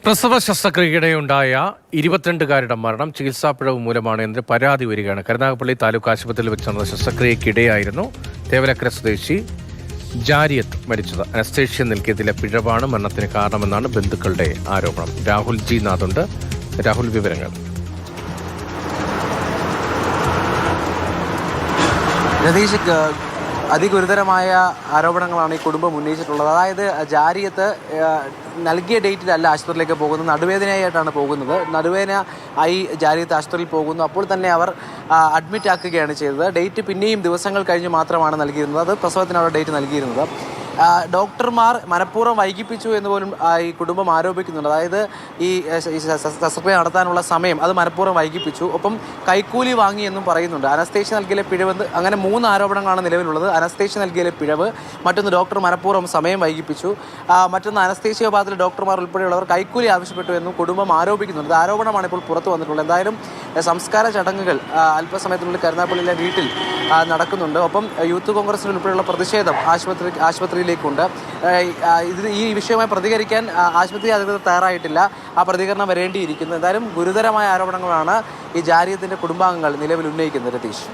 പ്രസവ ശസ്ത്രക്രിയയിടെയുണ്ടായ 22കാരുടെ മരണം ചികിത്സാപ്പിഴവ് മൂലമാണ് എന്ന് പരാതി വരികയാണ്. കരുനാഗപ്പള്ളി താലൂക്ക് ആശുപത്രിയിൽ വെച്ച് നടന്ന ശസ്ത്രക്രിയയ്ക്കിടെയായിരുന്നു തേവലക്കര സ്വദേശി ജാരിയത്ത് മരിച്ചത്. അനസ്തേഷ്യ നൽകിയതിലെ പിഴവാണ് മരണത്തിന് കാരണമെന്നാണ് ബന്ധുക്കളുടെ ആരോപണം. രാഹുൽ ജി നാഥുണ്ട്. രാഹുൽ, വിവരങ്ങൾ. രതീഷ്, അതിഗുരുതരമായ ആരോപണങ്ങളാണ് ഈ കുടുംബം ഉന്നയിച്ചിട്ടുള്ളത്. അതായത് ജാരിയത്ത് നൽകിയ ഡേറ്റിലല്ല ആശുപത്രിയിലേക്ക് പോകുന്നത്, നടുവേദനയായിട്ടാണ് പോകുന്നത്. നടുവേദന ആയി ജാരിയത്ത് ആശുപത്രിയിൽ പോകുന്നു. അപ്പോൾ തന്നെ അവർ അഡ്മിറ്റ് ആക്കുകയാണ് ചെയ്തത്. ഡേറ്റ് പിന്നെയും ദിവസങ്ങൾ കഴിഞ്ഞ് മാത്രമാണ് നൽകിയിരുന്നത്. അത് പ്രസവത്തിനുള്ള ഡേറ്റ് നൽകിയിരുന്നത്. ഡോക്ടർമാർ മനഃപൂർവ്വം വൈകിപ്പിച്ചു എന്ന് പോലും ഈ കുടുംബം ആരോപിക്കുന്നുണ്ട്. അതായത് ഈ ശസ്ത്രക്രിയ നടത്താനുള്ള സമയം അത് മനഃപൂർവ്വം വൈകിപ്പിച്ചു, ഒപ്പം കൈക്കൂലി വാങ്ങി എന്നും പറയുന്നുണ്ട്. അനസ്തേഷ്യ നൽകിയ പിഴവ്, അങ്ങനെ 3 ആരോപണങ്ങളാണ് നിലവിലുള്ളത്. അനസ്തേഷ്യ നൽകിയ പിഴവ്, മറ്റൊന്ന് ഡോക്ടർ മനഃപൂർവ്വം സമയം വൈകിപ്പിച്ചു, മറ്റൊന്ന് അനസ്തേഷ്യ വിഭാഗത്തിലെ ഡോക്ടർമാർ ഉൾപ്പെടെയുള്ളവർ കൈക്കൂലി ആവശ്യപ്പെട്ടു എന്നും കുടുംബം ആരോപിക്കുന്നുണ്ട്. ആരോപണമാണ് ഇപ്പോൾ പുറത്തു വന്നിട്ടുള്ളത്. എന്തായാലും സംസ്കാര ചടങ്ങുകൾ അല്പസമയത്തിനുള്ളിൽ കരുനാഗപ്പള്ളിയിലെ വീട്ടിൽ നടക്കുന്നുണ്ട്. ഒപ്പം യൂത്ത് കോൺഗ്രസിന് ഉൾപ്പെടെയുള്ള പ്രതിഷേധം ആശുപത്രിയിലേക്കുണ്ട്. ഈ വിഷയവുമായി പ്രതികരിക്കാൻ ആശുപത്രി അധികൃതർ തയ്യാറായിട്ടില്ല. ആ പ്രതികരണം വരേണ്ടിയിരിക്കുന്നു. എന്തായാലും ഗുരുതരമായ ആരോപണങ്ങളാണ് ഈ ജാരിയത്തിൻ്റെ കുടുംബാംഗങ്ങൾ നിലവിൽ ഉന്നയിക്കുന്നത്. രതീഷ്.